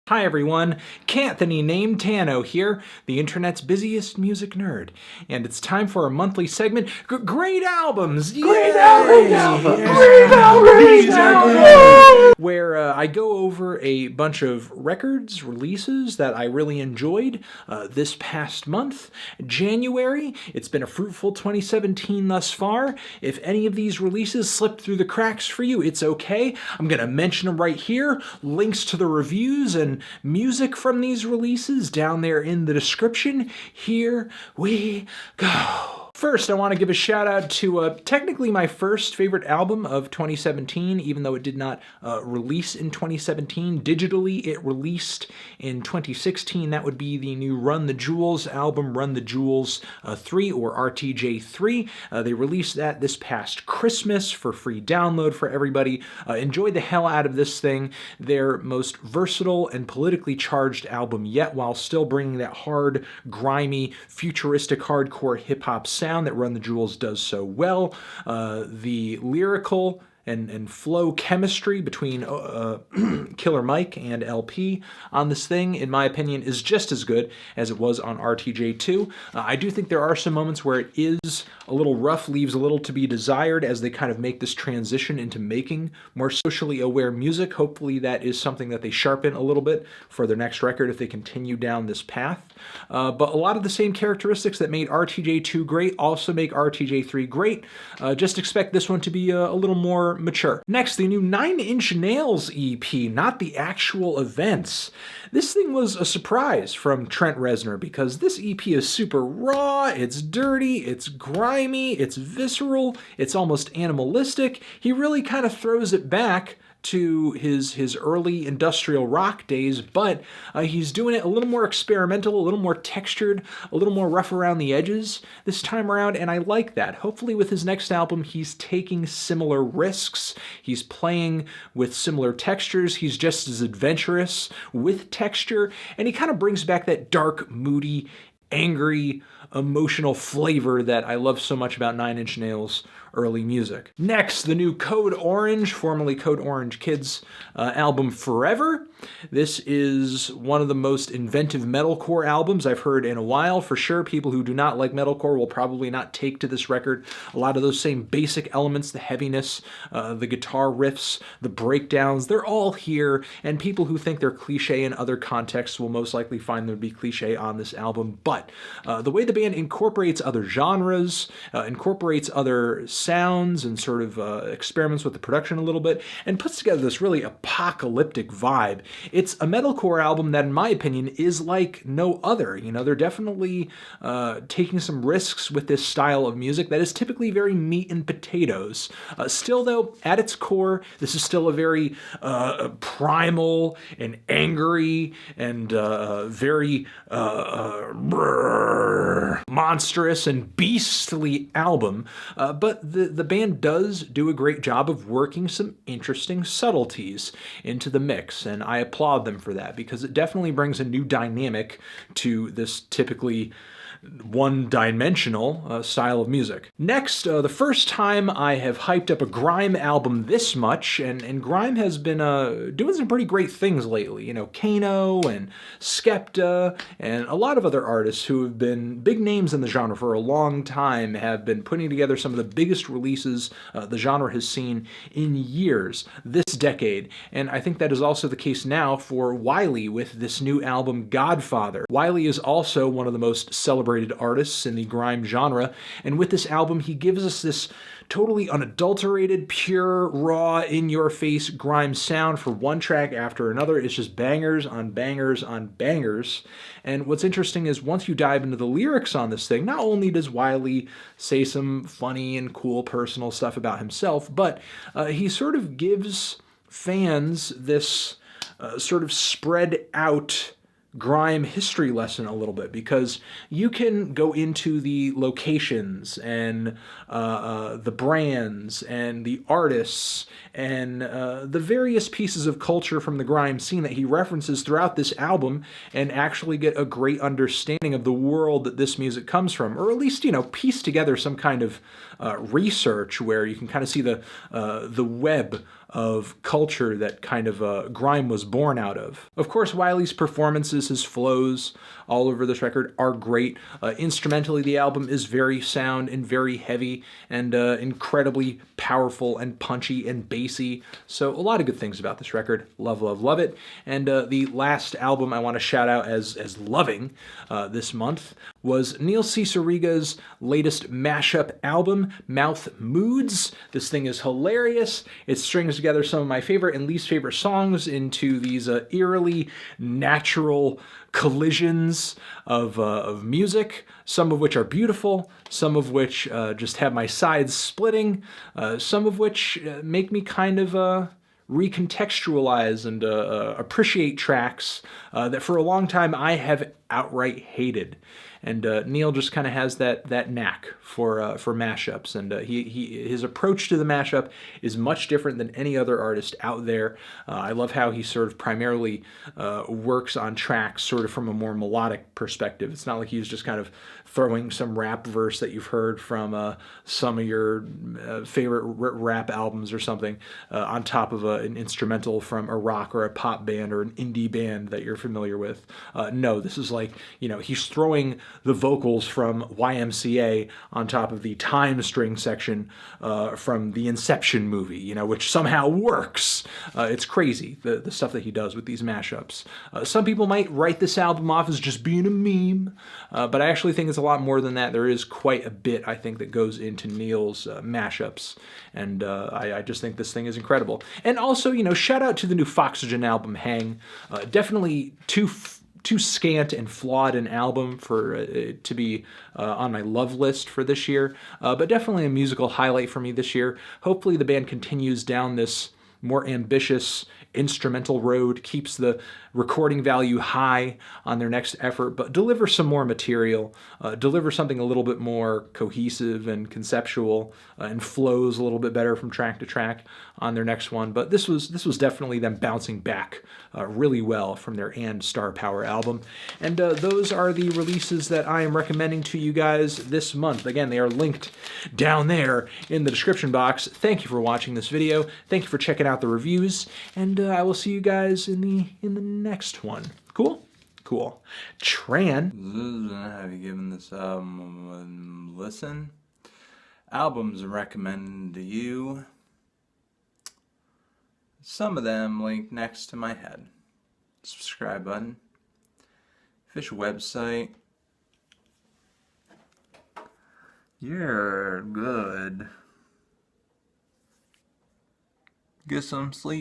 Hi everyone, Canthony Named Tano here, the internet's busiest music nerd, and it's time for our monthly segment, Great Albums! Great albums! Where I go over a bunch of records, releases that I really enjoyed this past month, January. It's been a fruitful 2017 thus far. If any of these releases slipped through the cracks for you, it's okay. I'm going to mention them right here, links to the reviews and music from these releases down there in the description. Here we go. First, I want to give a shout out to technically my first favorite album of 2017, even though it did not release in 2017. Digitally, it released in 2016. That would be the new Run the Jewels album, Run the Jewels 3 or RTJ 3. They released that this past Christmas for free download for everybody. Enjoy the hell out of this thing. Their most versatile and politically charged album yet, while still bringing that hard, grimy, futuristic, hardcore hip-hop sound that Run the Jewels does so well. The lyrical and flow chemistry between Killer Mike and LP on this thing, in my opinion, is just as good as it was on RTJ2. I do think there are some moments where it is a little rough, leaves a little to be desired as they kind of make this transition into making more socially aware music. Hopefully that is something that they sharpen a little bit for their next record if they continue down this path. But a lot of the same characteristics that made RTJ2 great also make RTJ3 great. Just expect this one to be a little more mature. Next, the new 9 Inch Nails EP, not the actual events. This thing was a surprise from Trent Reznor because this EP is super raw, it's dirty, it's grimy, it's visceral, it's almost animalistic. He really kind of throws it back to his early industrial rock days, but he's doing it a little more experimental, a little more textured, a little more rough around the edges this time around, and I like that. Hopefully with his next album, he's taking similar risks. He's playing with similar textures. He's just as adventurous with texture, and he kind of brings back that dark, moody, angry, emotional flavor that I love so much about 9 Inch Nails' early music. Next, the new Code Orange, formerly Code Orange Kids album Forever. This is one of the most inventive metalcore albums I've heard in a while. For sure, people who do not like metalcore will probably not take to this record. A lot of those same basic elements, the heaviness, the guitar riffs, the breakdowns, they're all here, and people who think they're cliche in other contexts will most likely find them to be cliche on this album. But the way the band incorporates other genres, incorporates other sounds, and sort of experiments with the production a little bit, and puts together this really apocalyptic vibe. It's a metalcore album that, in my opinion, is like no other. You know, they're definitely taking some risks with this style of music that is typically very meat and potatoes. Still, though, at its core, this is still a very primal and angry and very monstrous and beastly album, but the band does do a great job of working some interesting subtleties into the mix, and I applaud them for that because it definitely brings a new dynamic to this typically one-dimensional style of music. Next, the first time I have hyped up a grime album this much, and grime has been doing some pretty great things lately. You know, Kano and Skepta and a lot of other artists who have been big names in the genre for a long time have been putting together some of the biggest releases the genre has seen in years, this decade. And I think that is also the case now for Wiley with this new album, Godfather. Wiley is also one of the most celebrated artists in the grime genre, and with this album he gives us this totally unadulterated, pure, raw, in-your-face grime sound for one track after another. It's just bangers on bangers on bangers. And what's interesting is once you dive into the lyrics on this thing, not only does Wiley say some funny and cool personal stuff about himself, but he sort of gives fans this sort of spread out grime history lesson a little bit, because you can go into the locations and the brands and the artists and the various pieces of culture from the grime scene that he references throughout this album and actually get a great understanding of the world that this music comes from, or at least, you know, piece together some kind of research where you can kind of see the web of culture that kind of grime was born out of. Of course, Wiley's performances, his flows all over this record are great. Instrumentally, the album is very sound and very heavy and incredibly powerful and punchy and bassy. So a lot of good things about this record. Love, love, love it. And the last album I want to shout out as loving this month was Neil Cicerega's latest mashup album, Mouth Moods. This thing is hilarious. It strings together some of my favorite and least favorite songs into these eerily natural collisions of music, some of which are beautiful, some of which just have my sides splitting, some of which make me kind of recontextualize and appreciate tracks that for a long time I have outright hated. And Neil just kind of has that knack for mashups, and his approach to the mashup is much different than any other artist out there. I love how he sort of primarily works on tracks sort of from a more melodic perspective. It's not like he's just kind of throwing some rap verse that you've heard from some of your favorite rap albums or something on top of an instrumental from a rock or a pop band or an indie band that you're familiar with. No, this is like, he's throwing the vocals from YMCA on top of the time string section from the Inception movie, which somehow works. It's crazy, the stuff that he does with these mashups. Some people might write this album off as just being a meme, but I actually think it's a lot more than that. There is quite a bit, I think, that goes into Neil's mashups, and I just think this thing is incredible. And also, shout out to the new Foxygen album, Hang. Definitely too scant and flawed an album for to be on my love list for this year, but definitely a musical highlight for me this year. Hopefully the band continues down this more ambitious instrumental road, keeps the recording value high on their next effort, but deliver some more material, deliver something a little bit more cohesive and conceptual, and flows a little bit better from track to track on their next one. But this was definitely them bouncing back really well from their And Star Power album. And those are the releases that I am recommending to you guys this month. Again, they are linked down there in the description box. Thank you for watching this video. Thank you for checking out the reviews, and I will see you guys in the next one. Cool? Cool. Tran. Have you given this album a listen? Albums recommended to you. Some of them linked next to my head. Subscribe button. Official website. You're good. Get some sleep.